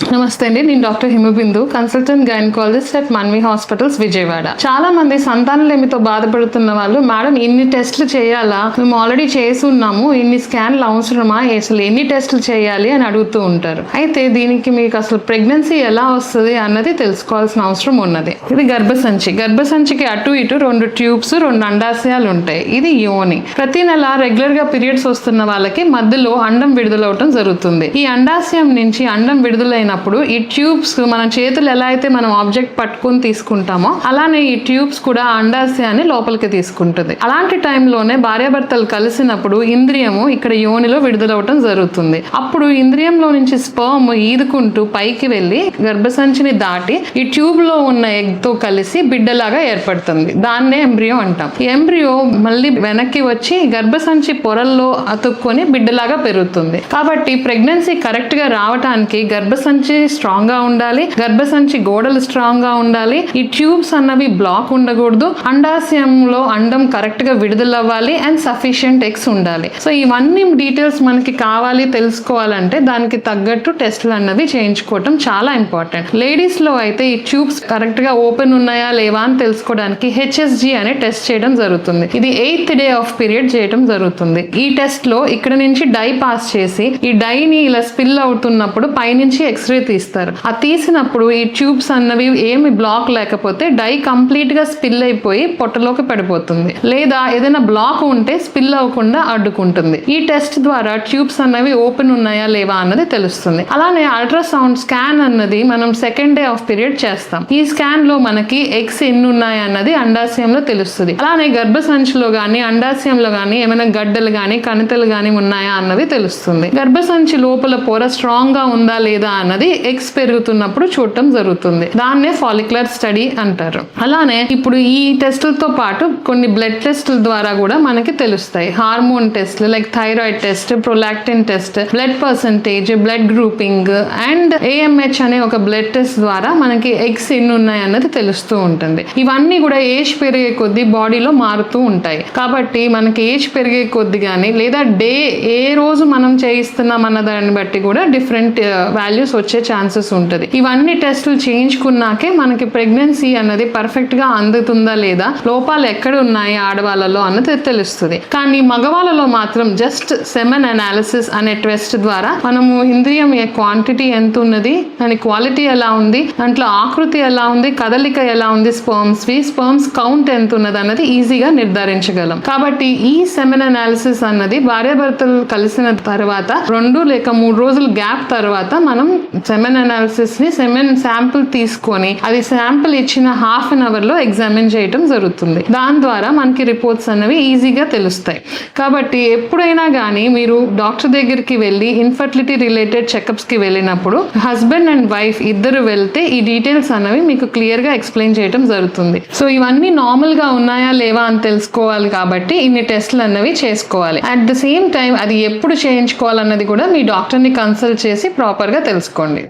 నమస్తే అండి, నేను doctor Himabindu, consultant gynaecologist at Manvi hospitals Vijayawada. చాలా మంది సంతానలేమితో బాధపడుతున్న వాళ్ళు, మేడం ఇన్ని టెస్టులు చేయాలా, మేము ఆల్రెడీ చేసి ఉన్నాము, ఇన్ని స్కాన్లు అవసరమా, అసలు ఎన్ని టెస్టులు చేయాలి అని అడుగుతూ ఉంటారు. అయితే దీనికి మీకు అసలు ప్రెగ్నెన్సీ ఎలా వస్తుంది అన్నది తెలుసుకోవాల్సిన అవసరం ఉన్నది. ఇది గర్భసంచికి అటు ఇటు 2 ట్యూబ్స్ 2 అండాశయాలు ఉంటాయి. ఇది యోని. ప్రతి నెల రెగ్యులర్ గా పీరియడ్స్ వస్తున్న వాళ్ళకి మధ్యలో అండం విడుదలవటం జరుగుతుంది. ఈ అండాశయం నుంచి అండం విడుదలైనప్పుడు ఈ ట్యూబ్స్, మన చేతులు ఎలా అయితే మనం ఆబ్జెక్ట్ పట్టుకుని తీసుకుంటామో అలానే ఈ ట్యూబ్స్ కూడా అండాశయాన్ని లోపలికి తీసుకుంటుంది. అలాంటి టైంలోనే భార్యాభర్తలు కలిసినప్పుడు ఇంద్రియము ఇక్కడ యోనిలో విడుదలవటం జరుగుతుంది. అప్పుడు ఇంద్రియంలో నుంచి స్పర్మ్ ఈదుకుంటూ పైకి వెళ్లి గర్భసంచిని దాటి ఈ ట్యూబ్ లో ఉన్న ఎగ్ తో కలిసి బిడ్డలాగా ఏర్పడుతుంది. దాన్నే ఎంబ్రియో అంటాం. ఈ ఎంబ్రియో మళ్ళీ వెనక్కి వచ్చి గర్భసంచి పొరల్లో అతుక్కొని బిడ్డలాగా పెరుగుతుంది. కాబట్టి ప్రెగ్నెన్సీ కరెక్ట్ గా రావటానికి గర్భసంచి స్ట్రాంగ్ గా ఉండాలి, గర్భసంచి గోడలు స్ట్రాంగ్ గా ఉండాలి, ఈ ట్యూబ్స్ అన్నవి బ్లాక్ ఉండకూడదు, అండాశయంలో అండం కరెక్ట్ గా విడుదలవ్వాలి అండ్ సఫిషియంట్ ఎగ్స్ ఉండాలి. సో ఇవన్నీ డీటెయిల్స్ మనకి కావాలి తెలుసుకోవాలంటే దానికి తగ్గట్టు టెస్టులు అన్నవి చేయించుకోవటం చాలా ఇంపార్టెంట్. లేడీస్ లో అయితే ఈ ట్యూబ్స్ కరెక్ట్ గా ఓపెన్ ఉన్నాయా లేవా అని తెలుసుకోవడానికి HSG అనే టెస్ట్ చేయడం జరుగుతుంది. ఇది 8th డే ఆఫ్ పీరియడ్ చేయడం జరుగుతుంది. ఈ టెస్ట్ లో ఇక్కడ నుంచి డై పాస్ చేసి ఈ డైని ఇలా స్పిల్ అవుతున్నప్పుడు పైనుంచి ఎక్స్రే తీస్తారు. ఆ తీసినప్పుడు ఈ ట్యూబ్స్ అన్నవి ఏమి బ్లాక్ లేకపోతే డై కంప్లీట్ గా స్పిల్ అయిపోయి పొట్టలోకి పడిపోతుంది, లేదా ఏదైనా బ్లాక్ ఉంటే స్పిల్ అవ్వకుండా అడ్డుకుంటుంది. ఈ టెస్ట్ ద్వారా ట్యూబ్స్ అన్నవి ఓపెన్ ఉన్నాయా లేవా అన్నది తెలుస్తుంది. అలానే అల్ట్రాసౌండ్ స్కాన్ అన్నది మనం 2nd డే ఆఫ్ పీరియడ్ చేస్తాం. ఈ స్కాన్ లో మనకి ఎగ్స్ ఎన్ని ఉన్నాయా అన్నది అండాశయంలో తెలుస్తుంది. అలానే గర్భసంచిలో గానీ అండాశయంలో గానీ ఏమైనా గడ్డలు గానీ కణితలు గానీ ఉన్నాయా అన్నది తెలుస్తుంది. గర్భసంచి లోపల పొర స్ట్రాంగ్ గా ఉందా లేదా అన్నది ఎగ్స్ పెరుగుతున్నప్పుడు చూడటం జరుగుతుంది. దాన్నే ఫాలిక్యులర్ స్టడీ అంటారు. అలానే ఇప్పుడు ఈ టెస్టులతో పాటు కొన్ని బ్లడ్ టెస్టుల ద్వారా కూడా మనకి తెలుస్తాయి. హార్మోన్ టెస్ట్లు like thyroid test, prolactin test, blood percentage, blood grouping and AMH అనే ఒక బ్లడ్ టెస్ట్ ద్వారా మనకి ఎగ్స్ ఎన్ని ఉన్నాయి అన్నది తెలుస్తూ ఉంటుంది. ఇవన్నీ కూడా ఏజ్ పెరిగే కొద్దీ బాడీలో మారుతూ ఉంటాయి. కాబట్టి మనకి ఏజ్ పెరిగే కొద్ది కానీ లేదా డే ఏ రోజు మనం చేయిస్తున్నాం అన్న దాన్ని బట్టి కూడా డిఫరెంట్ వాల్యూస్ వచ్చే ఛాన్సెస్ ఉంటుంది. ఇవన్నీ టెస్టులు చేయించుకున్నాకే మనకి ప్రెగ్నెన్సీ అన్నది పర్ఫెక్ట్ గా అందుతుందా లేదా, లోపాలు ఎక్కడ ఉన్నాయి ఆడవాళ్ళలో అన్నది తెలుస్తుంది. కానీ మగవాళ్ళలో మాత్రం జస్ట్ సెమెన్ అనాలిసిస్ అనే టెస్ట్ ద్వారా మనము ఇంద్రియం క్వాంటిటీ ఎంత ఉన్నది, దాని క్వాలిటీ ఎలా ఉంది, దాంట్లో ఆకృతి ఎలా ఉంది, కదలిక ఎలా ఉంది, స్పర్మ్స్ కౌంట్ ఎంత ఉన్నది అన్నది ఈజీగా నిర్ధారించగలం. కాబట్టి ఈ సెమెన్ అనాలిసిస్ అన్నది భార్యాభర్తలు కలిసిన తర్వాత 2 లేక 3 రోజుల గ్యాప్ తర్వాత మనం సెమెన్ అనాలిసిస్ ని సెమెన్ శాంపుల్ తీసుకొని అది శాంపుల్ ఇచ్చిన ½ an hour లో ఎగ్జామిన్ చేయటం జరుగుతుంది. దాని ద్వారా మనకి రిపోర్ట్స్ అనేవి ఈజీగా తెలుస్తాయి. కాబట్టి ఎప్పుడైనా కానీ మీరు డాక్టర్ దగ్గరికి వెళ్ళి ఇన్ఫర్టిలిటీ రిలేటెడ్ చెకప్స్ కి వెళ్ళినప్పుడు హస్బెండ్ అండ్ వైఫ్ ఇద్దరు వెళ్తే ఈ డీటెయిల్స్ అనేవి మీకు క్లియర్ గా ఎక్స్ప్లెయిన్ చేయడం జరుగుతుంది. సో ఇవన్నీ నార్మల్ గా ఉన్నాయా లేవా అని తెలుసుకోవాలి. కాబట్టి ఇన్ని టెస్టులు అన్నవి చేసుకోవాలి. అట్ ద సేమ్ టైం అది ఎప్పుడు చేయించుకోవాలన్నది కూడా మీ డాక్టర్ ని కన్సల్ట్ చేసి ప్రాపర్ గా తెలుసుకోండి.